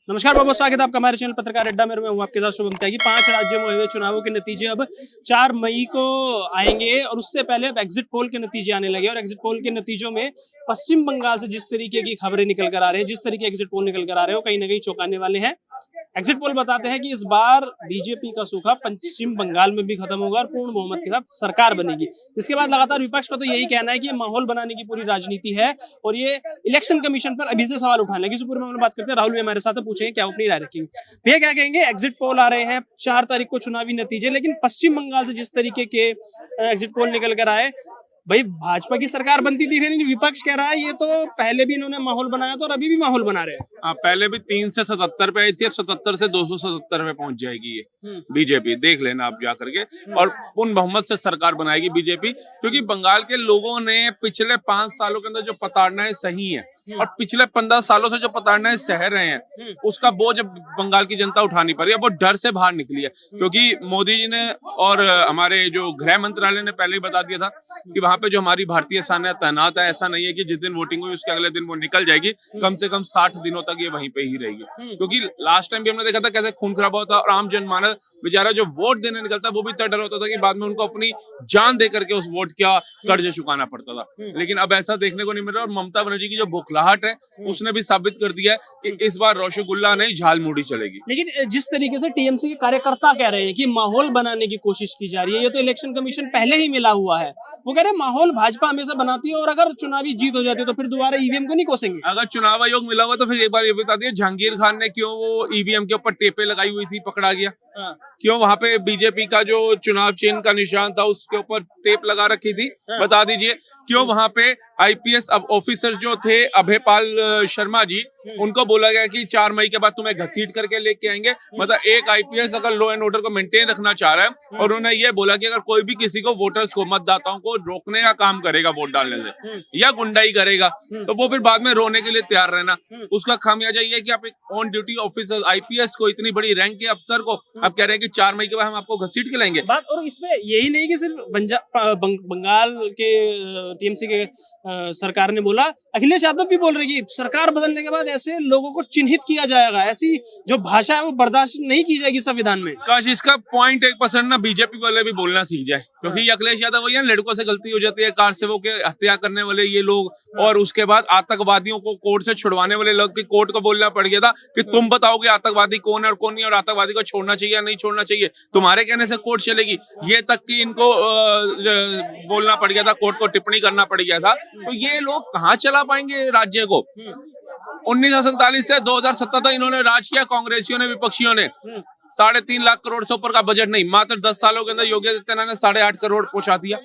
नमस्कार, बहुत बहुत स्वागत है आपका हमारे चैनल पत्रकार अड्डा में। मैं हूं आपके साथ शुभम त्यागी। 5 राज्यों में हुए चुनावों के नतीजे अब 4 मई को आएंगे और उससे पहले अब एग्जिट पोल के नतीजे आने लगे। और एग्जिट पोल के नतीजों में पश्चिम बंगाल से जिस तरीके की खबरें निकल कर आ रही है, जिस तरीके एग्जिट पोल निकल कर आ रहे हो, कहीं ना कहीं चौंकाने वाले हैं। एग्जिट पोल बताते हैं कि इस बार बीजेपी का सूखा पश्चिम बंगाल में भी खत्म होगा और पूर्ण बहुमत के साथ सरकार बनेगी। इसके बाद लगातार विपक्ष का तो यही कहना है कि ये माहौल बनाने की पूरी राजनीति है और ये इलेक्शन कमीशन पर अभी से सवाल उठाने की पूरे मामले बात करते हैं। राहुल भी हमारे साथ है, पूछेंगे क्या अपनी राय रखेंगे। भैया क्या कहेंगे? एग्जिट पोल आ रहे हैं 4 तारीख को चुनावी नतीजे, लेकिन पश्चिम बंगाल से जिस तरीके के एग्जिट पोल निकल कर आए, भाई भाजपा की सरकार बनती दिख रही है। विपक्ष कह रहा है ये तो पहले भी इन्होंने माहौल बनाया था और अभी भी माहौल बना रहे हैं। पहले भी 3 से 77 पे आई थी, अब 77 से 277 पे पहुंच जाएगी ये बीजेपी। देख लेना आप जा करके, और पूर्ण बहुमत से सरकार बनाएगी बीजेपी। क्योंकि बंगाल के लोगों ने पिछले 5 सालों के अंदर जो प्रताड़नाएं सही है और पिछले 15 सालों से जो प्रताड़नाएं सह रहे हैं, उसका बोझ बंगाल की जनता उठा नहीं पा रही है। वो डर से बाहर निकली है, क्योंकि मोदी जी ने और हमारे जो गृह मंत्रालय ने पहले ही बता दिया था कि वहां पे जो हमारी भारतीय सेना तैनात है, ऐसा नहीं है कि जिस दिन वोटिंग हुई उसके अगले दिन वो निकल जाएगी। कम से कम 60 दिनों तक ये वहीं पे ही रहेगी। क्योंकि लास्ट टाइम भी हमने देखा था कैसे खून खराबा होता और आम जनमानस बेचारा जो वोट देने निकलता वो भी इतना डर होता था कि बाद में उनको अपनी जान दे करके उस वोट का कर्ज चुकाना पड़ता था। लेकिन अब ऐसा देखने को नहीं मिल रहा। और ममता बनर्जी की जो बौखलाहट है उसने भी साबित कर दिया है कि इस बार रसगुल्ला नहीं झालमुड़ी चलेगी। लेकिन जिस तरीके से टीएमसी के कार्यकर्ता कह रहे हैं कि माहौल बनाने की कोशिश की जा रही है, ये तो इलेक्शन कमीशन पहले ही मिला हुआ है। वो कह रहे हैं माहौल भाजपा हमेशा बनाती है और अगर चुनावी जीत हो जाती है तो फिर दोबारा ईवीएम को नहीं कोसेंगे। अगर चुनाव आयोग मिला हुआ तो फिर एक बार ये बता दिया जहांगीर खान ने क्यों वो ईवीएम के ऊपर टेपे लगाई हुई थी, पकड़ा गया। क्यों वहां पे बीजेपी का जो चुनाव चिन्ह का निशान था उसके ऊपर टेप लगा रखी थी, बता दीजिए। क्यों वहां पे आईपीएस अब ऑफिसर जो थे अभयपाल शर्मा जी, उनको बोला गया कि 4 मई के बाद तुम्हें घसीट करके लेके आएंगे। मतलब एक आईपीएस अगर लॉ एंड ऑर्डर को मेंटेन रखना चाह रहा है और उन्होंने ये बोला कि अगर कोई भी किसी को वोटर्स को, मतदाताओं को रोकने का काम करेगा वोट डालने से या गुंडाई करेगा, तो वो फिर बाद में रोने के लिए तैयार रहना। उसका खामियाजा ये है कि आप एक ऑन ड्यूटी ऑफिसर आईपीएस को, इतनी बड़ी रैंक के अफसर को आप कह रहे हैं कि 4 मई के बाद हम आपको घसीट के लाएंगे। बात और इसमें यही नहीं कि सिर्फ बंगाल के टीएमसी के सरकार ने बोला, अखिलेश यादव भी बोल रहे कि सरकार बदलने के बाद ऐसे लोगों को चिन्हित किया जाएगा, ऐसी जो भाषा है वो बर्दाश्त नहीं की जाएगी संविधान में। काश इसका 0.1% ना बीजेपी वाले भी बोलना सीख जाए। क्योंकि ये अखिलेश यादव वही है, लड़कों से गलती हो जाती है, कार सेवकों के हत्या करने वाले ये लोग, और उसके बाद आतंकवादियों को कोर्ट से छुड़वाने वाले लोग की कोर्ट को बोलना पड़ गया था कि तुम बताओगे आतंकवादी कौन है और कौन नहीं, और आतंकवादी को छोड़ना चाहिए या नहीं छोड़ना चाहिए, तुम्हारे कहने से कोर्ट चलेगी। ये तक कि इनको बोलना पड़ गया था, कोर्ट को टिप्पणी करना पड़ गया था। तो ये लोग कहाँ चला पाएंगे राज्य को? 1947 से 2017 तक इन्होंने राज किया, कांग्रेसियों ने, विपक्षियों ने। 3.5 लाख करोड़ से ऊपर का बजट नहीं, मात्र 10 सालों के अंदर योगी आदित्यनाथ ने 8.5 करोड़ पहुंचा दिया।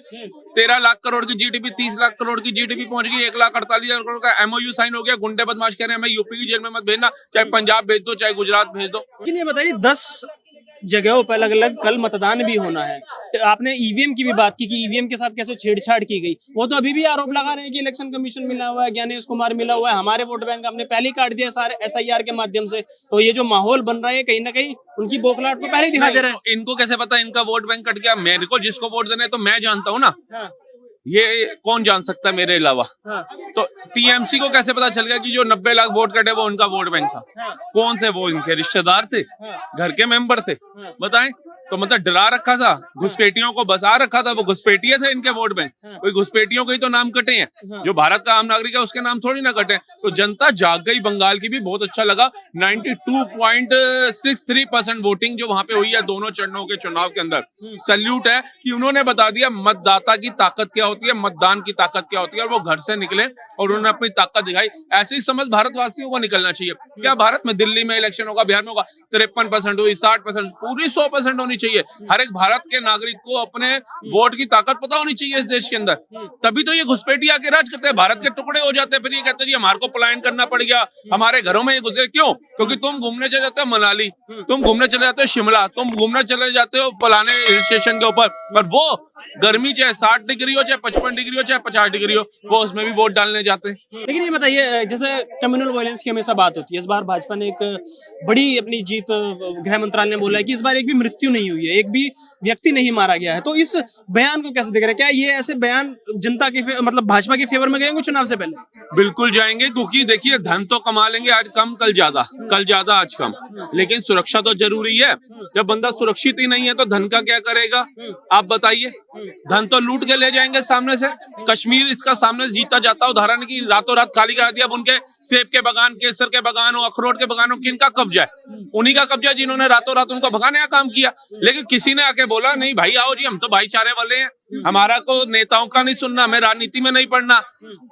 13 लाख करोड़ की जीडीपी, 30 लाख करोड़ की जीडीपी पहुंच गई। 1,48,000 करोड़ का एमओयू साइन हो गया। गुंडे बदमाश कह रहे हैं हमें यूपी की जेल में मत भेजना, चाहे पंजाब भेज दो चाहे गुजरात भेज दो। लेकिन ये बताइए 10 जगहों पर अलग अलग कल मतदान भी होना है। तो आपने ईवीएम की भी बात की कि ईवीएम के साथ कैसे छेड़छाड़ की गई। वो तो अभी भी आरोप लगा रहे हैं कि इलेक्शन कमीशन मिला हुआ है, ज्ञानेश कुमार मिला हुआ है, हमारे वोट बैंक हमने पहले ही काट दिया सारे एसआईआर के माध्यम से। तो ये जो माहौल बन रहा है कहीं ना कहीं उनकी बौखलाहट को पहले ही दिखा दे रहा है। इनको कैसे पता इनका वोट बैंक कट गया? मेरे को जिसको वोट देना है तो मैं जानता हूँ ना, ये कौन जान सकता है मेरे अलावा? तो टीएमसी को कैसे पता चल गया कि जो 90 लाख वोट कटे वो उनका वोट बैंक था? कौन थे वो? इनके रिश्तेदार थे, घर के मेंबर थे, बताएं। तो मतलब डरा रखा था, घुसपैठियों को बसा रखा था, वो घुसपैठिए थे इनके वोट बैंक। कोई घुसपैठियों के ही तो नाम कटे हैं, जो भारत का आम नागरिक है उसके नाम थोड़ी ना कटे। तो जनता जाग गई बंगाल की भी, बहुत अच्छा लगा। 92.63% वोटिंग जो वहां पे हुई है दोनों चरणों के चुनाव के अंदर। सैल्यूट है कि उन्होंने बता दिया मतदाता की ताकत क्या होती है, मतदान की ताकत क्या होती है, और वो घर से निकले और उन्होंने अपनी ताकत दिखाई। ऐसे ही समझ भारतवासियों को निकलना चाहिए। क्या भारत में दिल्ली में इलेक्शन होगा, बिहार में होगा, 53% हुई, 60%, पूरी 100% होनी चाहिए। हर एक भारत के नागरिक को अपने वोट की ताकत पता होनी चाहिए इस देश के अंदर। तभी तो ये घुसपैठी आके राज करते हैं, भारत के टुकड़े हो जाते हैं। फिर ये कहते हैं जी हमारे को पलायन करना पड़ गया, हमारे घरों में ये घुसे। क्यों? क्योंकि तुम घूमने चले जाते हो मनाली, तुम घूमने चले जाते हो शिमला, तुम घूमने चले जाते हो फलाने हिल स्टेशन के ऊपर, पर वो गर्मी चाहे 60 डिग्री हो, चाहे 55 डिग्री हो, चाहे 50 डिग्री हो, वो उसमें भी वोट डालने जाते हैं। लेकिन ये बताइए, जैसे कम्युनल वायलेंस की हमेशा बात होती है, इस बार भाजपा ने एक बड़ी अपनी जीत, गृह मंत्रालय ने बोला है कि इस बार एक भी मृत्यु नहीं हुई है, एक भी व्यक्ति नहीं मारा गया है। तो इस बयान को कैसे देख रहे हैं? क्या ये ऐसे बयान जनता के मतलब भाजपा के फेवर में गए होंगे चुनाव से पहले? बिल्कुल जाएंगे, क्योंकि देखिए धन तो कमा लेंगे, आज कम कल ज्यादा, कल ज्यादा आज कम, लेकिन सुरक्षा तो जरूरी है। जब बंदा सुरक्षित ही नहीं है तो धन का क्या करेगा, आप बताइए। धन तो लूट के ले जाएंगे सामने से। कश्मीर इसका सामने से जीता जाता उदाहरण की रातों रात खाली करा दिया। अब उनके सेब के बगान, केसर के बगान हो, अखरोट के बगान हो, किनका कब्जा है? उन्हीं का कब्जा जिन्होंने रातों रात उनको भगाने का काम किया। लेकिन किसी ने आके बोला नहीं भाई आओ जी, हम तो भाईचारे वाले हैं, हमारा को नेताओं का नहीं सुनना, हमें राजनीति में नहीं पढ़ना।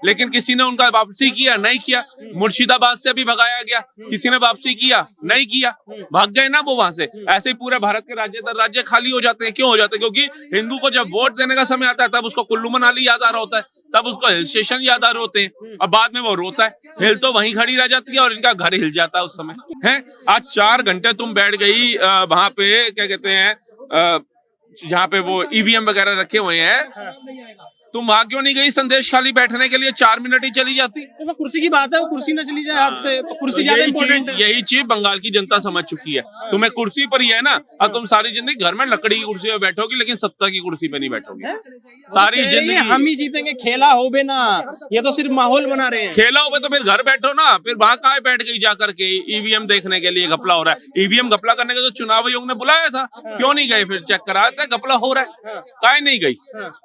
लेकिन किसी ने उनका वापसी किया? नहीं किया। मुर्शिदाबाद से भी भगाया गया, किसी ने वापसी किया? नहीं किया, भाग गए ना वो वहां से। ऐसे ही पूरे भारत के राज्य दर राज्य खाली हो जाते हैं। क्यों हो जाते हैं? क्योंकि हिंदू को जब वोट देने का समय आता है तब उसको कुल्लू मनाली याद आ रहा होता है, तब उसको हिल स्टेशन याद आ रहे होते हैं, और बाद में वो रोता है। हिल तो वहीं खड़ी रह जाती है और इनका घर हिल जाता है उस समय है। आज 4 घंटे तुम बैठ गई वहां पे, क्या कहते हैं, जहाँ पे वो ईवीएम वगैरह रखे हुए हैं, तुम वहां क्यों नहीं गई संदेश खाली बैठने के लिए? 4 मिनट ही चली जाती। तो कुर्सी की बात है, वो कुर्सी ना चली जाए हाथ से तो कुर्सी ज्यादा इंपॉर्टेंट है। यही चीज बंगाल की जनता समझ चुकी है। तुम्हें कुर्सी पर ही है ना, अब तुम सारी जिंदगी घर में लकड़ी की कुर्सी पे बैठोगी, लेकिन सत्ता की कुर्सी पे नहीं बैठोगी सारी जिंदगी। हम ही जीतेंगे, खेला हो बे ना, ये तो सिर्फ माहौल बना रहे हैं। खेला हो तो फिर घर बैठो ना, फिर वहां कहाँ बैठ गई जाकर के ईवीएम देखने के लिए? घपला हो रहा है। ईवीएम घपला करने के तो चुनाव आयोग ने बुलाया था, क्यों नहीं गए? फिर चेक कराया था, घपला हो रहा है, काहे नहीं गई?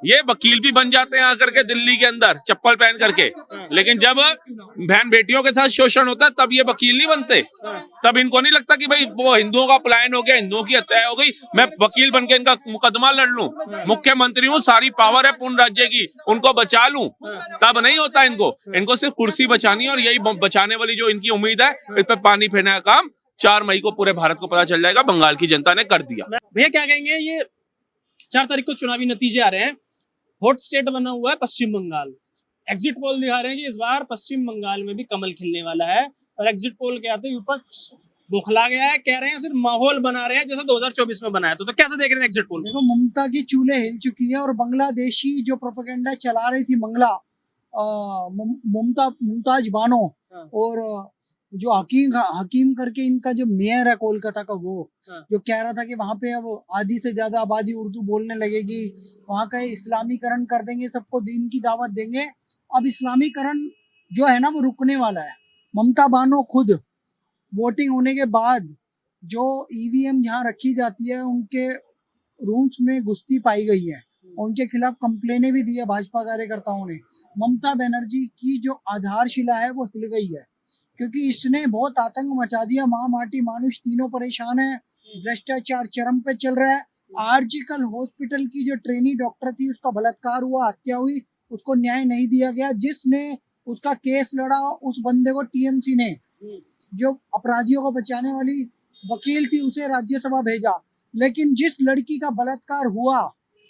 ये वकील भी बन जाते हैं आकर के दिल्ली के अंदर चप्पल पहन करके, लेकिन जब बहन बेटियों के साथ शोषण होता है तब ये वकील नहीं बनते। तब इनको नहीं लगता कि भाई वो हिंदुओं का पलायन हो गया, हिंदुओं की हत्या हो गई, मैं वकील बनके इनका मुकदमा लड़ लूं, मुख्यमंत्री हूँ, सारी पावर है पूर्ण राज्य की, उनको बचा लूं। तब नहीं होता इनको सिर्फ कुर्सी बचानी है, और यही बचाने वाली जो इनकी उम्मीद है, इस पर पानी फेरने का काम 4 मई को पूरे भारत को पता चल जाएगा, बंगाल की जनता ने कर दिया। भैया क्या कहेंगे, ये 4 तारीख को चुनावी नतीजे आ रहे हैं, हॉट स्टेट बना हुआ है पश्चिम बंगाल, एग्जिट पोल दिखा रहे हैं कि इस बार पश्चिम बंगाल में भी कमल खिलने वाला है, और एग्जिट पोल के आते विपक्ष बौखला गया है, कह रहे हैं सिर्फ माहौल बना रहे हैं जैसा 2024 में बनाया। तो कैसे देख रहे हैं एग्जिट पोल? देखो, ममता की चूल्हे हिल चुकी है, और बांग्लादेशी जो प्रोपेगेंडा चला रही थी मुमताज बानो, और जो हकीम करके इनका जो मेयर है कोलकाता का, वो जो कह रहा था कि वहां पे अब आधी से ज्यादा आबादी उर्दू बोलने लगेगी, वहां का इस्लामीकरण कर देंगे, सबको दीन की दावत देंगे। अब इस्लामीकरण जो है ना वो रुकने वाला है। ममता बानो खुद वोटिंग होने के बाद जो ईवीएम जहाँ रखी जाती है उनके रूम्स में घुसती पाई गई है, उनके खिलाफ कंप्लेनें भी दी है भाजपा कार्यकर्ताओं ने। ममता बनर्जी की जो आधारशिला है वो हिल गई है, क्योंकि इसने बहुत आतंक मचा दिया। माँ माटी मानुष तीनों परेशान है, भ्रष्टाचार चरम पे चल रहा है। आर्जिकल हॉस्पिटल की जो ट्रेनी डॉक्टर थी उसका बलात्कार हुआ, हत्या हुई, उसको न्याय नहीं दिया गया। जिसने उसका केस लड़ा उस बंदे को टीएमसी ने, जो अपराधियों को बचाने वाली वकील थी, उसे राज्यसभा भेजा। लेकिन जिस लड़की का बलात्कार हुआ,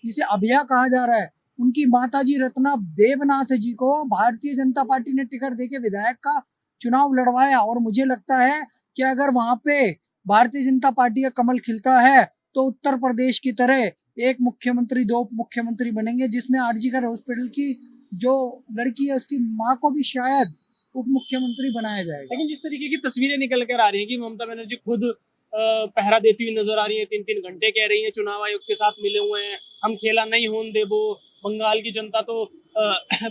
जिसे अभया कहा जा रहा है, उनकी माताजी रत्ना देवनाथ जी को भारतीय जनता पार्टी ने टिकट देके विधायक का चुनाव लड़वाया। और मुझे लगता है कि अगर वहां पे भारतीय जनता पार्टी का कमल खिलता है तो उत्तर प्रदेश की तरह 1 मुख्यमंत्री 2 उप मुख्यमंत्री बनेंगे, जिसमें आरजीकर हॉस्पिटल की जो लड़की है उसकी माँ को भी शायद उप मुख्यमंत्री बनाया जाएगा। लेकिन जिस तरीके की तस्वीरें निकल कर आ रही है कि ममता बनर्जी खुद पहरा देती हुई नजर आ रही है, 3-3 घंटे कह रही है चुनाव आयोग के साथ मिले हुए हैं, हम खेला नहीं होने देबो, बंगाल की जनता तो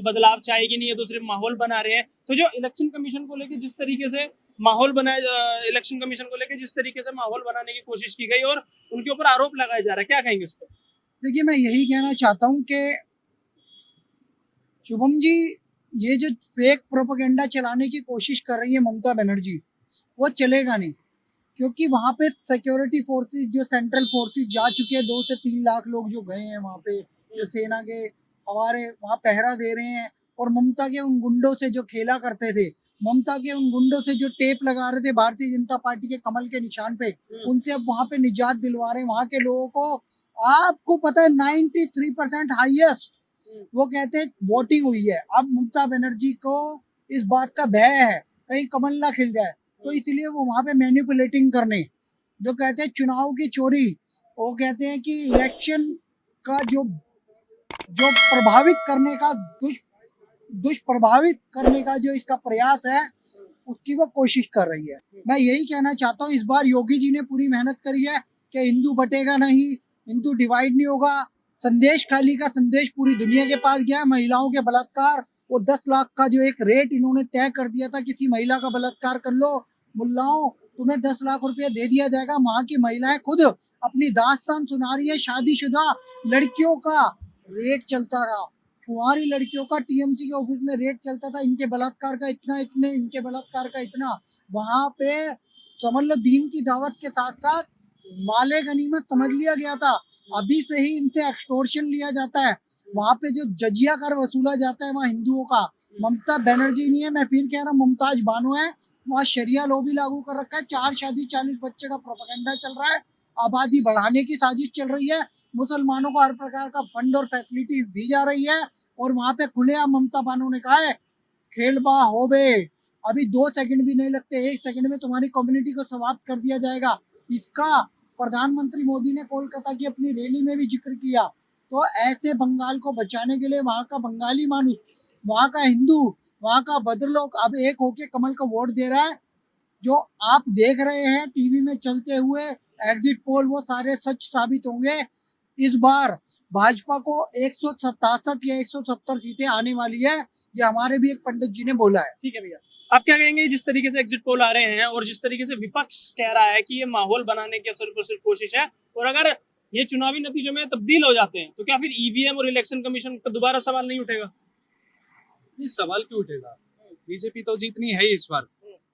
बदलाव चाहेगी नहीं, है तो सिर्फ माहौल बना रहे हैं। तो जो इलेक्शन कमीशन को लेकर जिस तरीके से माहौल बनाया, इलेक्शन कमीशन को लेकर जिस तरीके से माहौल बनाने की कोशिश की गई और उनके ऊपर आरोप लगाया जा रहा है, क्या कहेंगे इस पर? देखिए, मैं यही कहना चाहता हूँ कि शुभम जी, ये जो फेक प्रोपेगेंडा चलाने की कोशिश कर रही है ममता बनर्जी, वो चलेगा नहीं। क्योंकि वहाँ पे सिक्योरिटी फोर्सेस, जो सेंट्रल फोर्सेस जा चुके हैं, 2 से 3 लाख लोग जो गए हैं वहाँ पे, जो सेना के हमारे वहाँ पहरा दे रहे हैं। और ममता के उन गुंडों से जो खेला करते थे, ममता के उन गुंडों से जो टेप लगा रहे थे भारतीय जनता पार्टी के कमल के निशान पे, उनसे अब वहाँ पे निजात दिलवा रहे हैं वहाँ के लोगों को। आपको पता है 93% हाईएस्ट वो कहते हैं वोटिंग हुई है। अब ममता बनर्जी को इस बात का भय है कहीं कमल ना खिल जाए, तो इसलिए वो वहां पे मैनिपुलेटिंग करने, जो कहते हैं चुनाव की चोरी, वो कहते हैं कि इलेक्शन का जो जो प्रभावित करने का दुष्प्रभावित करने का जो इसका प्रयास है उसकी वो कोशिश कर रही है। मैं यही कहना चाहता हूँ, इस बार योगी जी ने पूरी मेहनत करी है कि हिंदू बटेगा नहीं, हिंदू डिवाइड नहीं होगा। संदेश खाली का संदेश पूरी दुनिया के पास गया है। महिलाओं के बलात्कार, वो 10 लाख का जो एक रेट इन्होंने तय कर दिया था, किसी महिला का बलात्कार कर लो मुल्लाओं तुम्हें 10 लाख रुपया दे दिया जाएगा। वहां की महिलाएं खुद अपनी दास्तान सुना रही है। शादीशुदा लड़कियों का रेट चलता था, कुंवारी लड़कियों का टीएमसी के ऑफिस में रेट चलता था, इनके बलात्कार का इतना, इतने, इनके बलात्कार का इतना। वहां पे समझ लो दीन की दावत के साथ साथ माले गनीमत समझ लिया गया था। अभी से ही इनसे एक्सटोर्शन लिया जाता है। वहां पे जो जजिया कर वसूला जाता है वहाँ हिंदुओं का। ममता बनर्जी नहीं है, मैं फिर कह रहा हूँ, मुमताज बानो है। वहाँ शरिया लॉ भी लागू कर रखा है। 4 शादी 40 बच्चे का प्रोपेगेंडा चल रहा है। आबादी बढ़ाने की साजिश चल रही है। मुसलमानों को हर प्रकार का फंड और फैसिलिटीज दी जा रही है। और वहां पे खुलेआम ममता बानो ने कहा है खेलबा होबे। अभी 2 सेकंड भी नहीं लगते, 1 सेकंड में तुम्हारी कम्युनिटी को समाप्त कर दिया जाएगा। इसका प्रधानमंत्री मोदी ने कोलकाता की अपनी रैली में भी जिक्र किया। तो ऐसे बंगाल को बचाने के लिए वहां का बंगाली मानुस, वहां का हिंदू, वहां का भद्रलोक अब एक होके कमल को वोट दे रहा है। जो आप देख रहे हैं टीवी में चलते हुए एग्जिट पोल, वो सारे सच साबित होंगे। इस बार भाजपा को 167 या 170 सीटें आने वाली है, ये हमारे भी एक पंडित जी ने बोला है। ठीक है भैया, आप क्या कहेंगे जिस तरीके से एग्जिट पोल आ रहे हैं और जिस तरीके से विपक्ष कह रहा है कि ये माहौल बनाने की सिर्फ और सिर्फ कोशिश है, और अगर ये चुनावी नतीजों में तब्दील हो जाते हैं तो क्या फिर ईवीएम और इलेक्शन कमीशन का दोबारा सवाल नहीं उठेगा? ये सवाल क्यों उठेगा? बीजेपी तो जीतनी है ही इस बार,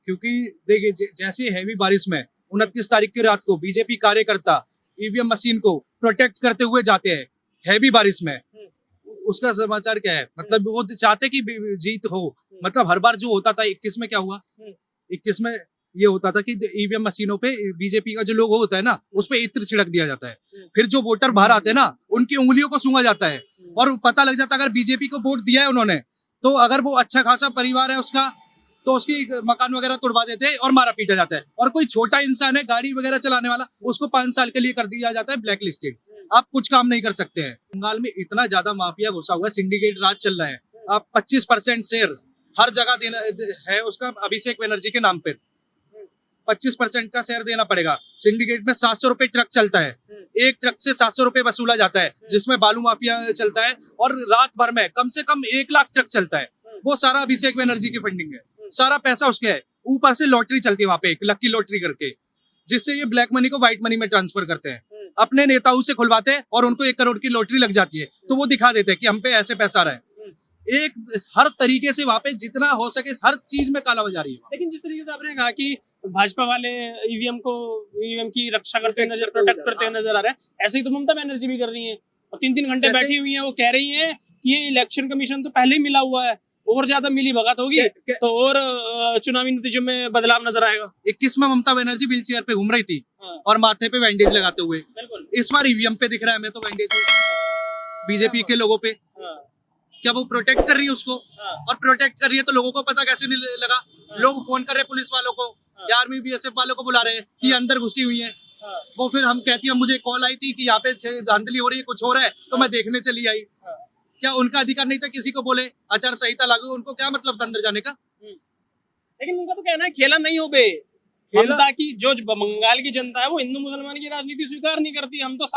क्योंकि देखिए जैसे हैवी बारिश में 29 तारीख की रात को बीजेपी कार्यकर्ता ईवीएम मशीन को प्रोटेक्ट करते हुए जाते हैं हैवी बारिश में, उसका समाचार क्या है? मतलब वो चाहते कि जीत हो। मतलब हर बार जो होता था 21 में क्या हुआ, 21 में ये होता था कि ईवीएम मशीनों पे बीजेपी का जो लोगो होता है ना, उस पे इत्र छिड़क दिया जाता है। फिर जो वोटर बाहर आते हैं ना, उनकी उंगलियों को सूंघा जाता है और पता लग जाता है अगर बीजेपी को वोट दिया है उन्होंने, तो अगर वो अच्छा खासा परिवार है उसका, तो उसकी मकान वगैरह तोड़वा देते हैं और मारा पीटा जाता है। और कोई छोटा इंसान है गाड़ी वगैरह चलाने वाला, उसको 5 साल के लिए कर दिया जाता है ब्लैक लिस्टेड। आप कुछ काम नहीं कर सकते हैं। बंगाल में इतना ज्यादा माफिया घुसा हुआ है, सिंडिकेट राज चल रहा है। आप 25% शेयर हर जगह देना है उसका, अभिषेक बनर्जी के नाम पे 25% का शेयर देना पड़ेगा। सिंडिकेट में 700 रुपए ट्रक चलता है, एक ट्रक से 700 रुपए वसूला जाता है, जिसमें बालू माफिया चलता है। और रात भर में कम से कम 1 लाख ट्रक चलता है। वो सारा अभिषेक बनर्जी की फंडिंग है, सारा पैसा उसके है। ऊपर से लॉटरी चलती है वहां पे, एक लकी लॉटरी करके, जिससे ये ब्लैक मनी को व्हाइट मनी में ट्रांसफर करते हैं। अपने नेताओं से खुलवाते हैं और उनको 1 करोड़ की लॉटरी लग जाती है, तो वो दिखा देते हैं कि हम पे ऐसे पैसा आ रहा है। एक हर तरीके से वहां पे जितना हो सके हर चीज में कालाबाजारी है। लेकिन जिस तरीके से आपने कहा कि भाजपा वाले ईवीएम की रक्षा करते नजर, प्रोटेक्ट करते नजर आ रहे हैं, ऐसे ही तो ममता बनर्जी भी कर रही है। और 3-3 घंटे बैठी हुई है, वो कह रही है कि ये इलेक्शन कमीशन तो पहले ही मिला हुआ है, और ज्यादा मिली भगत होगी तो और चुनावी नतीजों में बदलाव नजर आएगा। 21 में ममता बनर्जी व्हील चेयर पे घूम रही थी और माथे पे बैंडेज लगाते हुए। इस बार ईवीएम पे दिख रहा है हमें तो बैंडेज बीजेपी के लोगों पे। क्या वो प्रोटेक्ट कर रही है उसको? और प्रोटेक्ट कर रही है तो लोगों को पता कैसे नहीं लगा? लोग फोन कर रहे पुलिस वालों को या आर्मी बीएसएफ वालों को बुला रहे हैं कि अंदर घुसी हुई है। वो फिर हम कहती है मुझे कॉल आई थी कि यहाँ पे धांधली हो रही है, कुछ हो रहा है, तो मैं देखने चली आई। क्या उनका अधिकार नहीं था किसी को बोले आचार संहिता लागू? उनको क्या मतलब था अंदर जाने का? लेकिन उनका तो कहना है खेला नहीं हो बे। ममता की जो बंगाल की जनता है वो हिंदू मुसलमान की राजनीति स्वीकार नहीं करती। हम तो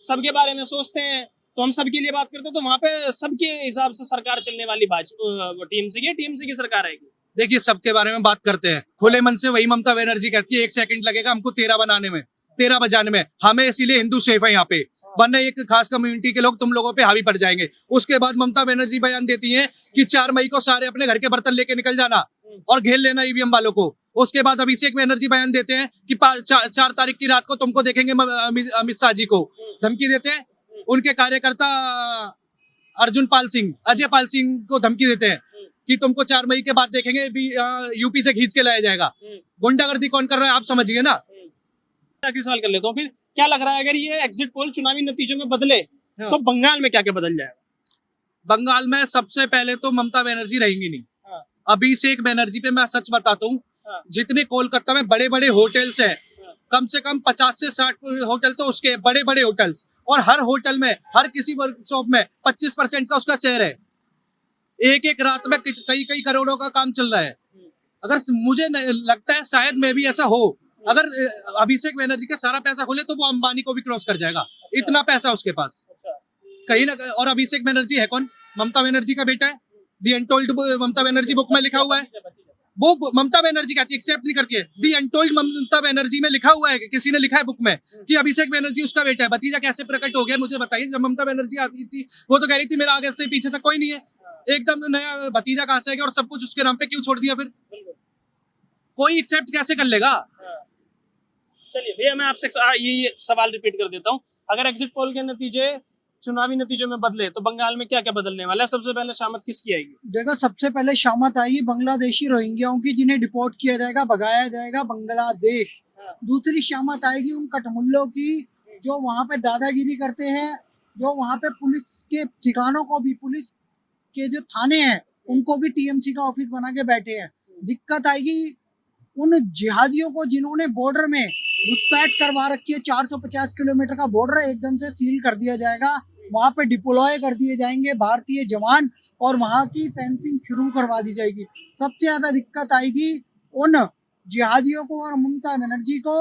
सबके बारे में सोचते हैं, तो हम सबके लिए बात करते हैं। तो वहाँ पे सबके हिसाब से सरकार चलने वाली टीएमसी की सरकार आएगी। देखिए सबके बारे में बात करते हैं खुले मन से, वही ममता बनर्जी कहती है 1 सेकंड लगेगा हमको 13 बनाने में, 13 बजाने में। हमें इसीलिए हिंदू सेफ है यहाँ पे, वरना एक खास कम्युनिटी के लोग तुम लोगों पे हावी पड़ जाएंगे। उसके बाद ममता बनर्जी बयान देती हैं कि 4 मई को सारे अपने घर के बर्तन लेके निकल जाना और घेर लेना ईवीएम वालों को। उसके बाद अभिषेक बनर्जी बयान देते हैं कि 4 तारीख की रात को तुमको देखेंगे अमित शाह जी को। धमकी देते हैं उनके कार्यकर्ता अर्जुन पाल सिंह, अजय पाल सिंह को धमकी देते हैं कि तुमको 4 मई के बाद देखेंगे, यूपी से खींच के लाया जाएगा। गुंडागर्दी कौन कर रहा है आप समझिए ना। आखिरी सवाल कर लेता हूँ, फिर क्या लग रहा है अगर ये एग्जिट पोल चुनावी नतीजों में बदले तो बंगाल में क्या क्या बदल जाएगा? बंगाल में सबसे पहले तो ममता बनर्जी रहेंगी नहीं। अभिषेक बनर्जी पे मैं सच बताता हूँ, जितने कोलकाता में बड़े बड़े होटल्स हैं, कम से कम 50 से 60 होटल तो उसके बड़े बड़े होटल्स, और हर होटल में, हर किसी वर्कशॉप में 25% का उसका शेयर है। एक एक रात में कई कई करोड़ों का काम चल रहा है। अगर मुझे लगता है शायद में भी ऐसा हो, अगर अभिषेक बनर्जी का सारा पैसा खोले तो वो अंबानी को भी क्रॉस कर जाएगा। इतना पैसा उसके पास कहीं ना। और अभिषेक बनर्जी है कौन? ममता बनर्जी का बेटा है। The untold Mamata Banerjee book में लिखा हुआ है। वो ममता बनर्जी कहती है, एक्सेप्ट नहीं करती है। दी अनटोल्ड ममता बनर्जी में लिखा हुआ है, किसी ने लिखा है बुक में कि अभिषेक बनर्जी उसका बेटा है। भतीजा कैसे प्रकट हो गया मुझे बताइए। जब ममता बनर्जी आती थी वो तो कह रही थी मेरा आगे से पीछे तक कोई नहीं है, एकदम नया भतीजा कहां से आ गया और सब कुछ उसके नाम पे क्यों छोड़ दिया? फिर कोई एक्सेप्ट कैसे कर लेगा? चलिए भैया, मैं आपसे ये सवाल रिपीट कर देता हूँ। अगर एग्जिट पोल के नतीजे चुनावी नतीजों में बदले तो बंगाल में क्या क्या बदलने वाला है? सबसे पहले शामत किसकी आएगी? देखो, सबसे पहले शामत आएगी बांग्लादेशी रोहिंग्याओं की, जिन्हें डिपोर्ट किया जाएगा, भगाया जाएगा बांग्लादेश। दूसरी शामत आएगी उन कटमुल्लों की जो वहां पे दादागिरी करते हैं, जो वहां पे पुलिस के ठिकानों को भी, पुलिस के जो थाने हैं उनको भी टीएमसी का ऑफिस बना के बैठे हैं। दिक्कत आएगी उन जिहादियों को जिन्होंने बॉर्डर में घुसपैठ करवा रखी है। 450 किलोमीटर का बॉर्डर एकदम से सील कर दिया जाएगा। वहां पे डिप्लॉय कर दिए जाएंगे भारतीय जवान और वहां की फेंसिंग शुरू करवा दी जाएगी। सबसे ज्यादा दिक्कत आएगी उन जिहादियों को और ममता बनर्जी को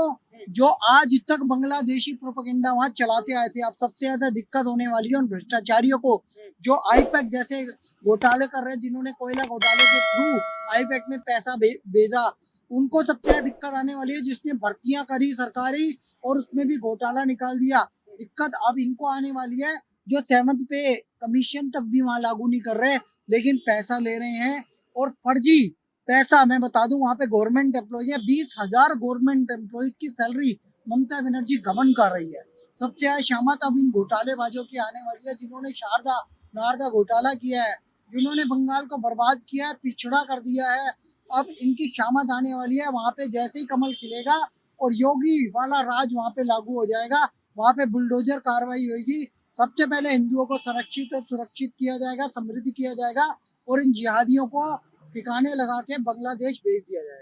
जो आज तक बांग्लादेशी प्रोपेगेंडा वहां चलाते आए थे। अब सबसे ज्यादा दिक्कत होने वाली है उन भ्रष्टाचारियों को जो आईपैक जैसे घोटाले कर रहे हैं, जिन्होंने कोयला घोटाले के थ्रू आईपैक में पैसा भेजा। उनको सबसे ज्यादा दिक्कत आने वाली है जिसने भर्तियां करी सरकारी और उसमें भी घोटाला निकाल दिया। दिक्कत अब इनको आने वाली है जो 7th पे कमीशन तक भी वहां लागू नहीं कर रहे, लेकिन पैसा ले रहे हैं और फर्जी पैसा। मैं बता दूं, वहां पे गवर्नमेंट एम्प्लॉय है, 20,000 गवर्नमेंट एम्प्लॉयज की सैलरी ममता बनर्जी गबन कर रही है। सबसे ज्यादा शामत अब इन घोटालेबाजों की आने वाली है जिन्होंने शारदा नारदा घोटाला किया है, जिन्होंने बंगाल को बर्बाद किया है, पिछड़ा कर दिया है। अब इनकी शामत आने वाली है। वहां पे जैसे ही कमल खिलेगा और योगी वाला राज वहां पे लागू हो जाएगा, वहां पे बुलडोजर कार्रवाई होगी। सबसे पहले हिंदुओं को संरक्षित और सुरक्षित किया जाएगा, समृद्ध किया जाएगा और इन जिहादियों को ठिकाने लगा के बांग्लादेश भेज दिया जाएगा।